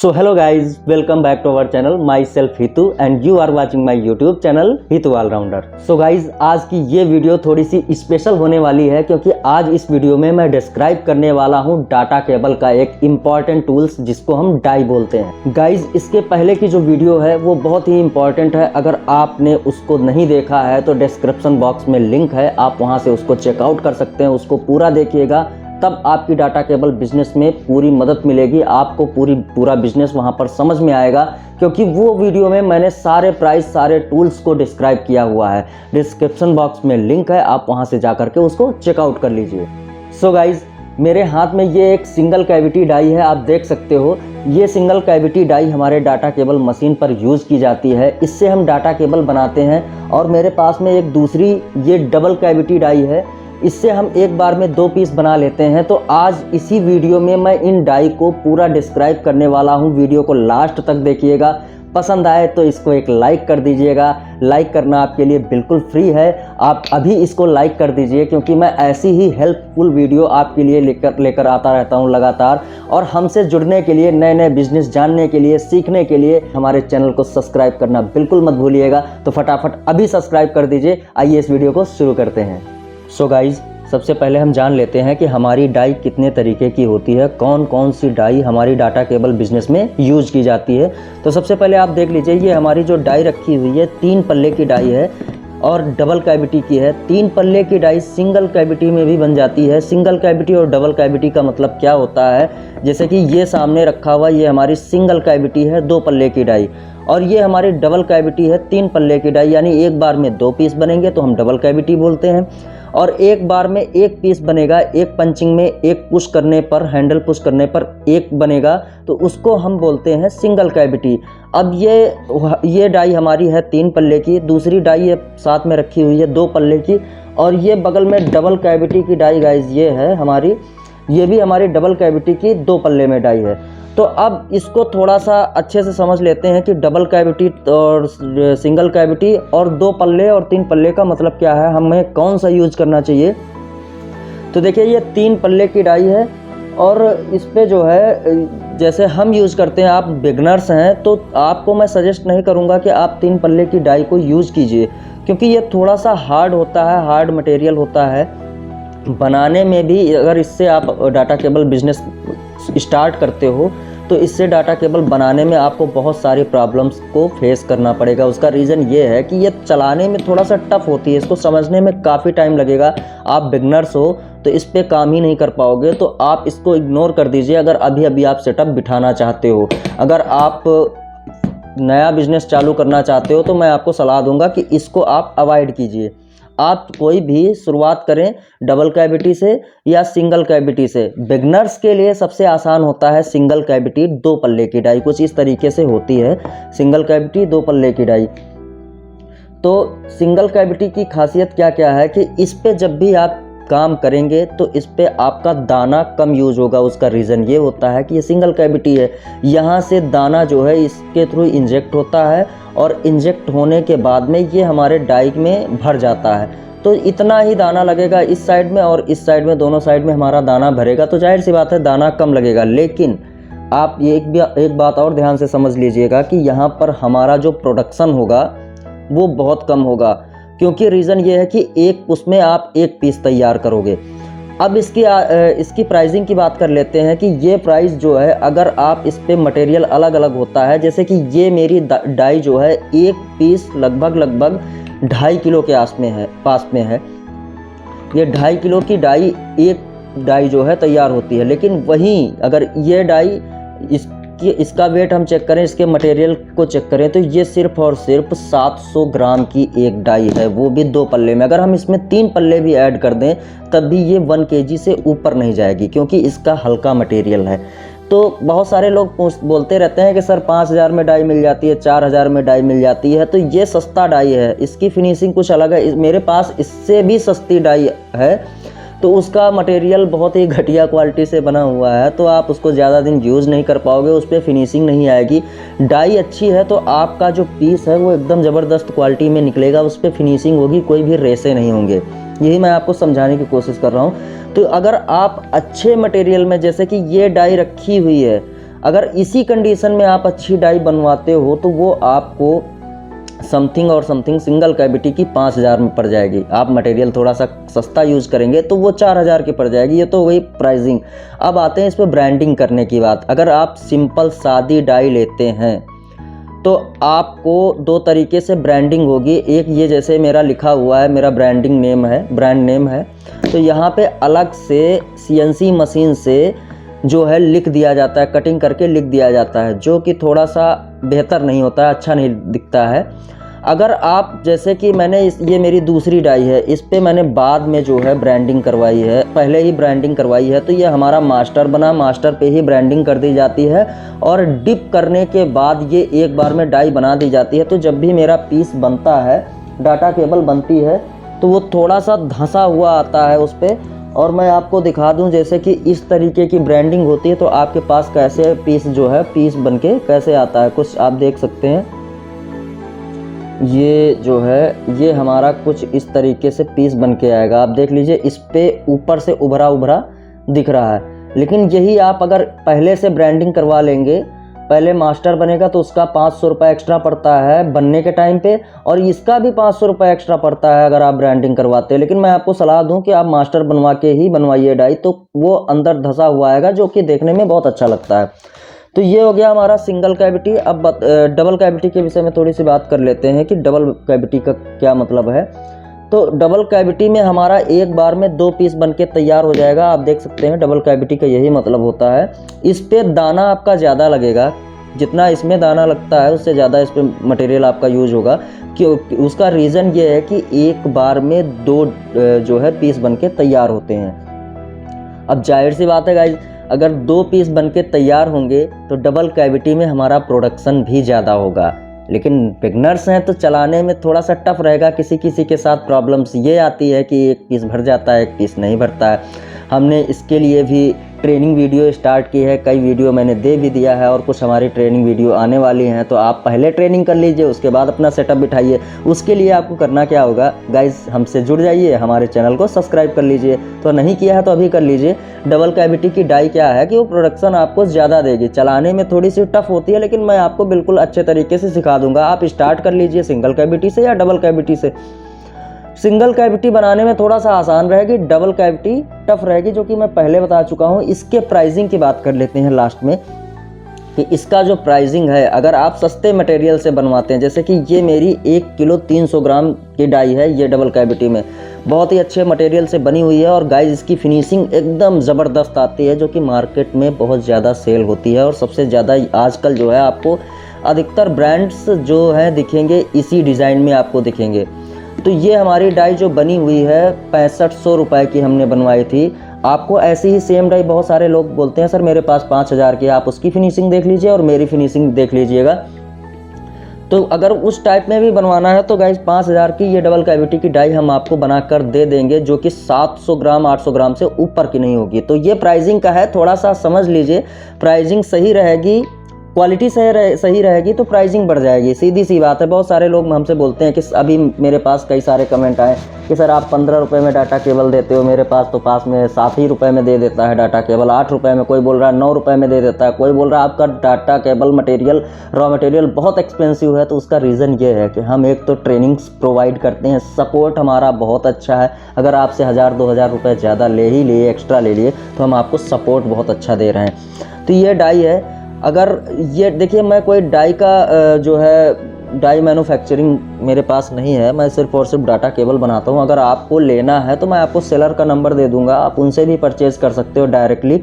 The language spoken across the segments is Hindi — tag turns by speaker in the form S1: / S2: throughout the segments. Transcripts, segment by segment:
S1: So hello guys, welcome back to our channel. Myself Hitu and you are watching my YouTube channel Hitu Allrounder. So guys, आज की ये वीडियो थोड़ी सी स्पेशल होने वाली है क्योंकि आज इस वीडियो में मैं डिस्क्राइब करने वाला हूँ डाटा केबल का एक इम्पॉर्टेंट टूल्स जिसको हम डाई बोलते हैं। गाइज इसके पहले की जो वीडियो है वो बहुत ही इम्पॉर्टेंट है। अगर आपने उसको नहीं देखा है तो डिस्क्रिप्शन बॉक्स में लिंक है, आप वहाँ से उसको चेकआउट कर सकते हैं। उसको पूरा देखिएगा, तब आपकी डाटा केबल बिजनेस में पूरी मदद मिलेगी। आपको पूरा बिजनेस वहां पर समझ में आएगा क्योंकि वो वीडियो में मैंने सारे प्राइस सारे टूल्स को डिस्क्राइब किया हुआ है। डिस्क्रिप्शन बॉक्स में लिंक है, आप वहां से जाकर के उसको चेकआउट कर लीजिए। सो गाइज, मेरे हाथ में ये एक सिंगल कैविटी डाई है, आप देख सकते हो। ये सिंगल कैविटी डाई हमारे डाटा केबल मशीन पर यूज़ की जाती है। इससे हम डाटा केबल बनाते हैं। और मेरे पास में एक दूसरी ये डबल कैविटी डाई है, इससे हम एक बार में 2 पीस बना लेते हैं। तो आज इसी वीडियो में मैं इन डाई को पूरा डिस्क्राइब करने वाला हूं। वीडियो को लास्ट तक देखिएगा। पसंद आए तो इसको एक लाइक कर दीजिएगा। लाइक करना आपके लिए बिल्कुल फ्री है, आप अभी इसको लाइक कर दीजिए क्योंकि मैं ऐसी ही हेल्पफुल वीडियो आपके लिए लेकर आता रहता हूं लगातार। और हमसे जुड़ने के लिए, नए नए बिजनेस जानने के लिए, सीखने के लिए हमारे चैनल को सब्सक्राइब करना बिल्कुल मत भूलिएगा। तो फटाफट अभी सब्सक्राइब कर दीजिए। आइए इस वीडियो को शुरू करते हैं। सो गाइज, सबसे पहले हम जान लेते हैं कि हमारी डाई कितने तरीके की होती है, कौन कौन सी डाई हमारी डाटा केबल बिजनेस में यूज की जाती है। तो सबसे पहले आप देख लीजिए, ये हमारी जो डाई रखी हुई है 3 पल्ले की डाई है और डबल कैविटी की है। 3 पल्ले की डाई सिंगल कैविटी में भी बन जाती है। सिंगल कैविटी और डबल कैविटी का मतलब क्या होता है, जैसे कि ये सामने रखा हुआ ये हमारी सिंगल कैविटी है 2 पल्ले की डाई, और ये हमारी डबल कैविटी है 3 पल्ले की डाई। यानी एक बार में 2 पीस बनेंगे तो हम डबल कैविटी बोलते हैं। और एक बार में 1 पीस बनेगा, एक पंचिंग में, एक पुश करने पर, हैंडल पुश करने पर 1 बनेगा, तो उसको हम बोलते हैं सिंगल कैविटी। अब ये डाई हमारी है 3 पल्ले की, दूसरी डाई है साथ में रखी हुई है 2 पल्ले की, और ये बगल में डबल कैविटी की डाई गाइज ये है हमारी, ये भी हमारी डबल कैविटी की 2 पल्ले में डाई है। तो अब इसको थोड़ा सा अच्छे से समझ लेते हैं कि डबल कैविटी और सिंगल कैविटी और 2 पल्ले और 3 पल्ले का मतलब क्या है, हमें कौन सा यूज करना चाहिए। तो देखिए, ये 3 पल्ले की डाई है और इस पे जो है जैसे हम यूज़ करते हैं, आप बिगनर्स हैं तो आपको मैं सजेस्ट नहीं करूँगा कि आप 3 पल्ले की डाई को यूज़ कीजिए क्योंकि ये थोड़ा सा हार्ड होता है, हार्ड मटेरियल होता है बनाने में भी। अगर इससे आप डाटा केबल बिजनेस स्टार्ट करते हो तो इससे डाटा केबल बनाने में आपको बहुत सारी प्रॉब्लम्स को फेस करना पड़ेगा। उसका रीज़न ये है कि ये चलाने में थोड़ा सा टफ होती है, इसको समझने में काफ़ी टाइम लगेगा। आप बिगनर्स हो तो इस पे काम ही नहीं कर पाओगे, तो आप इसको इग्नोर कर दीजिए अगर अभी अभी आप सेटअप बिठाना चाहते हो। अगर आप नया बिजनेस चालू करना चाहते हो तो मैं आपको सलाह दूंगा कि इसको आप अवॉइड कीजिए। आप कोई भी शुरुआत करें डबल कैविटी से या सिंगल कैविटी से। बिगनर्स के लिए सबसे आसान होता है सिंगल कैविटी 2 पल्ले की डाई, कुछ इस तरीके से होती है सिंगल कैविटी 2 पल्ले की डाई। तो सिंगल कैविटी की खासियत क्या क्या है कि इस पे जब भी आप काम करेंगे तो इस पे आपका दाना कम यूज होगा। उसका रीज़न ये होता है कि ये सिंगल कैविटी है, यहाँ से दाना जो है इसके थ्रू इंजेक्ट होता है और इंजेक्ट होने के बाद में ये हमारे डाई में भर जाता है। तो इतना ही दाना लगेगा इस साइड में और इस साइड में, दोनों साइड में हमारा दाना भरेगा, तो जाहिर सी बात है दाना कम लगेगा। लेकिन आप ये एक बात और ध्यान से समझ लीजिएगा कि यहाँ पर हमारा जो प्रोडक्शन होगा वो बहुत कम होगा क्योंकि रीज़न ये है कि एक उसमें आप 1 पीस तैयार करोगे। अब इसकी प्राइसिंग की बात कर लेते हैं कि ये प्राइस जो है, अगर आप इस पे मटेरियल अलग अलग होता है, जैसे कि ये मेरी डाई जो है 1 पीस लगभग 2.5 किलो के पास में है। ये 2.5 किलो की डाई, एक डाई जो है तैयार होती है। लेकिन वहीं अगर ये डाई इसका वेट हम चेक करें, इसके मटेरियल को चेक करें, तो ये सिर्फ और सिर्फ 700 ग्राम की एक डाई है, वो भी 2 पल्ले में। अगर हम इसमें 3 पल्ले भी ऐड कर दें तब भी ये 1 kg से ऊपर नहीं जाएगी क्योंकि इसका हल्का मटेरियल है। तो बहुत सारे लोग बोलते रहते हैं कि सर 5000 में डाई मिल जाती है, 4000 में डाई मिल जाती है। तो ये सस्ता डाई है, इसकी फिनिशिंग कुछ अलग है। मेरे पास इससे भी सस्ती डाई है, तो उसका मटेरियल बहुत ही घटिया क्वालिटी से बना हुआ है, तो आप उसको ज़्यादा दिन यूज़ नहीं कर पाओगे, उस पर फिनिशिंग नहीं आएगी। डाई अच्छी है तो आपका जो पीस है वो एकदम ज़बरदस्त क्वालिटी में निकलेगा, उस पर फिनिशिंग होगी, कोई भी रेसे नहीं होंगे। यही मैं आपको समझाने की कोशिश कर रहा हूँ। तो अगर आप अच्छे मटेरियल में, जैसे कि ये डाई रखी हुई है, अगर इसी कंडीशन में आप अच्छी डाई बनवाते हो तो वो आपको समथिंग और समथिंग सिंगल कैविटी की 5,000 में पड़ जाएगी। आप मटेरियल थोड़ा सा सस्ता यूज़ करेंगे तो वो 4,000 की पड़ जाएगी। ये तो वही प्राइसिंग। अब आते हैं इस पर ब्रांडिंग करने की बात। अगर आप सिंपल सादी डाई लेते हैं तो आपको दो तरीके से ब्रांडिंग होगी। एक ये जैसे मेरा लिखा हुआ है, मेरा ब्रांडिंग नेम है, ब्रांड नेम है, तो यहाँ पे अलग से CNC मशीन से जो है लिख दिया जाता है, कटिंग करके लिख दिया जाता है, जो कि थोड़ा सा बेहतर नहीं होता है, अच्छा नहीं दिखता है। अगर आप जैसे कि मैंने ये मेरी दूसरी डाई है, इस पे मैंने बाद में जो है ब्रांडिंग करवाई है, पहले ही ब्रांडिंग करवाई है, तो ये हमारा मास्टर बना, मास्टर पे ही ब्रांडिंग कर दी जाती है और डिप करने के बाद ये एक बार में डाई बना दी जाती है। तो जब भी मेरा पीस बनता है, डाटा केबल बनती है, तो वो थोड़ा सा धंसा हुआ आता है उस पर। और मैं आपको दिखा दूं जैसे कि इस तरीके की ब्रांडिंग होती है तो आपके पास कैसे पीस जो है पीस बनके कैसे आता है, कुछ आप देख सकते हैं। ये जो है ये हमारा कुछ इस तरीके से पीस बन के आएगा। आप देख लीजिए, इस पे ऊपर से उभरा उभरा दिख रहा है। लेकिन यही आप अगर पहले से ब्रांडिंग करवा लेंगे, पहले मास्टर बनेगा तो उसका 500 रुपये एक्स्ट्रा पड़ता है बनने के टाइम पे, और इसका भी 500 रुपये एक्स्ट्रा पड़ता है अगर आप ब्रांडिंग करवाते हैं। लेकिन मैं आपको सलाह दूं कि आप मास्टर बनवा के ही बनवाइए डाई, तो वो अंदर धंसा हुआ आएगा जो कि देखने में बहुत अच्छा लगता है। तो ये हो गया हमारा सिंगल कैविटी। अब डबल कैविटी के विषय में थोड़ी सी बात कर लेते हैं कि डबल कैविटी का क्या मतलब है। तो डबल कैविटी में हमारा एक बार में 2 पीस बनके तैयार हो जाएगा। आप देख सकते हैं डबल कैविटी का यही मतलब होता है। इस पे दाना आपका ज़्यादा लगेगा, जितना इसमें दाना लगता है उससे ज़्यादा इस पर मटेरियल आपका यूज होगा। क्योंकि उसका रीज़न ये है कि एक बार में 2 जो है पीस बनके तैयार होते हैं। अब जाहिर सी बात है गाइज, अगर 2 पीस बनके तैयार होंगे तो डबल कैविटी में हमारा प्रोडक्शन भी ज़्यादा होगा। लेकिन बिगनर्स हैं तो चलाने में थोड़ा सा टफ रहेगा। किसी किसी के साथ प्रॉब्लम्स ये आती है कि एक पीस भर जाता है, एक पीस नहीं भरता है। हमने इसके लिए भी ट्रेनिंग वीडियो स्टार्ट की है, कई वीडियो मैंने दे भी दिया है और कुछ हमारी ट्रेनिंग वीडियो आने वाली हैं। तो आप पहले ट्रेनिंग कर लीजिए, उसके बाद अपना सेटअप बिठाइए। उसके लिए आपको करना क्या होगा गाइस, हमसे जुड़ जाइए, हमारे चैनल को सब्सक्राइब कर लीजिए। तो नहीं किया है तो अभी कर लीजिए। डबल कैविटी की डाई क्या है कि वो प्रोडक्शन आपको ज़्यादा देगी, चलाने में थोड़ी सी टफ होती है, लेकिन मैं आपको बिल्कुल अच्छे तरीके से सिखा दूंगा। आप स्टार्ट कर लीजिए सिंगल कैविटी से या डबल कैविटी से। सिंगल कैविटी बनाने में थोड़ा सा आसान रहेगी, डबल कैविटी टफ रहेगी, जो कि मैं पहले बता चुका हूँ। इसके प्राइसिंग की बात कर लेते हैं लास्ट में कि इसका जो प्राइसिंग है, अगर आप सस्ते मटेरियल से बनवाते हैं, जैसे कि ये मेरी 1 किलो 300 ग्राम की डाई है, ये डबल कैविटी में बहुत ही अच्छे मटेरियल से बनी हुई है। और गाइस इसकी फिनिशिंग एकदम ज़बरदस्त आती है, जो कि मार्केट में बहुत ज़्यादा सेल होती है। और सबसे ज़्यादा आजकल जो है आपको अधिकतर ब्रांड्स जो हैं दिखेंगे इसी डिज़ाइन में आपको दिखेंगे। तो ये हमारी डाई जो बनी हुई है 6500 रुपये की हमने बनवाई थी। आपको ऐसी ही सेम डाई बहुत सारे लोग बोलते हैं सर मेरे पास 5000 की, आप उसकी फिनिशिंग देख लीजिए और मेरी फिनिशिंग देख लीजिएगा। तो अगर उस टाइप में भी बनवाना है तो गाइज 5000 की ये डबल कैविटी की डाई हम आपको बनाकर दे देंगे, जो कि 700 ग्राम 800 ग्राम से ऊपर की नहीं होगी। तो ये प्राइसिंग का है, थोड़ा सा समझ लीजिए। प्राइसिंग सही रहेगी, क्वालिटी सही रहेगी तो प्राइसिंग बढ़ जाएगी, सीधी सी बात है। बहुत सारे लोग हमसे बोलते हैं कि अभी मेरे पास कई सारे कमेंट आए कि सर आप 15 रुपये में डाटा केबल देते हो, मेरे पास तो पास में 7 ही रुपये में दे देता है डाटा केबल, 8 रुपये में, कोई बोल रहा है 9 रुपये में दे देता है, कोई बोल रहा है आपका data cable material raw material बहुत एक्सपेंसिव है। तो उसका रीज़न ये है कि हम एक तो ट्रेनिंग्स प्रोवाइड करते हैं, सपोर्ट हमारा बहुत अच्छा है। अगर आपसे 1000-2000 रुपये ज़्यादा ले ही लिए, एक्स्ट्रा ले लिए, तो हम आपको सपोर्ट बहुत अच्छा दे रहे हैं। तो ये डाई है। अगर ये देखिए, मैं कोई डाई का जो है डाई मैन्युफैक्चरिंग मेरे पास नहीं है, मैं सिर्फ और सिर्फ डाटा केबल बनाता हूँ। अगर आपको लेना है तो मैं आपको सेलर का नंबर दे दूँगा, आप उनसे भी परचेज़ कर सकते हो डायरेक्टली।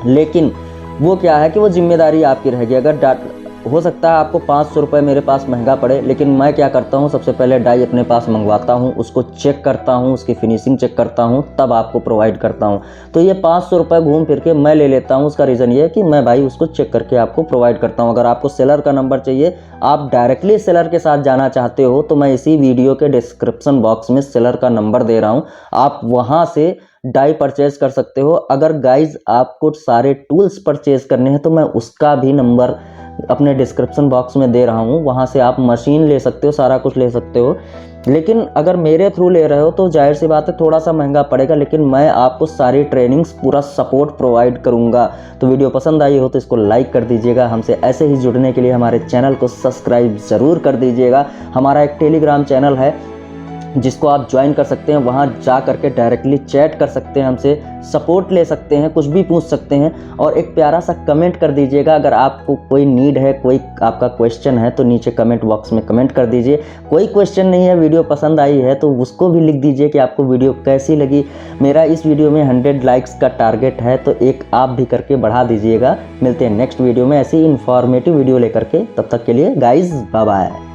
S1: लेकिन वो क्या है कि वो जिम्मेदारी आपकी रहेगी। अगर हो सकता है आपको 500 रुपये मेरे पास महंगा पड़े, लेकिन मैं क्या करता हूँ, सबसे पहले डाई अपने पास मंगवाता हूँ, उसको चेक करता हूँ, उसकी फिनिशिंग चेक करता हूँ, तब आपको प्रोवाइड करता हूँ। तो ये 500 रुपये घूम फिर के मैं ले लेता हूँ। उसका रीज़न ये है कि मैं भाई उसको चेक करके आपको प्रोवाइड करता हूँ। अगर आपको सेलर का नंबर चाहिए, आप डायरेक्टली सेलर के साथ जाना चाहते हो, तो मैं इसी वीडियो के डिस्क्रिप्शन बॉक्स में सेलर का नंबर दे रहा हूँ, आप वहाँ से डाई परचेज कर सकते हो। अगर गाइज आपको सारे टूल्स परचेज करने हैं तो मैं उसका भी नंबर अपने डिस्क्रिप्शन बॉक्स में दे रहा हूँ, वहाँ से आप मशीन ले सकते हो, सारा कुछ ले सकते हो। लेकिन अगर मेरे थ्रू ले रहे हो तो जाहिर सी बात है थोड़ा सा महंगा पड़ेगा, लेकिन मैं आपको सारी ट्रेनिंग्स पूरा सपोर्ट प्रोवाइड करूंगा। तो वीडियो पसंद आई हो तो इसको लाइक कर दीजिएगा। हमसे ऐसे ही जुड़ने के लिए हमारे चैनल को सब्सक्राइब ज़रूर कर दीजिएगा। हमारा एक टेलीग्राम चैनल है जिसको आप ज्वाइन कर सकते हैं, वहाँ जा करके डायरेक्टली चैट कर सकते हैं, हमसे सपोर्ट ले सकते हैं, कुछ भी पूछ सकते हैं। और एक प्यारा सा कमेंट कर दीजिएगा, अगर आपको कोई नीड है, कोई आपका क्वेश्चन है तो नीचे कमेंट बॉक्स में कमेंट कर दीजिए। कोई क्वेश्चन नहीं है, वीडियो पसंद आई है तो उसको भी लिख दीजिए कि आपको वीडियो कैसी लगी। मेरा इस वीडियो में 100 लाइक्स का टारगेट है, तो एक आप भी करके बढ़ा दीजिएगा। मिलते हैं नेक्स्ट वीडियो में ऐसी इन्फॉर्मेटिव वीडियो लेकर के, तब तक के लिए गाइज बाय बाय।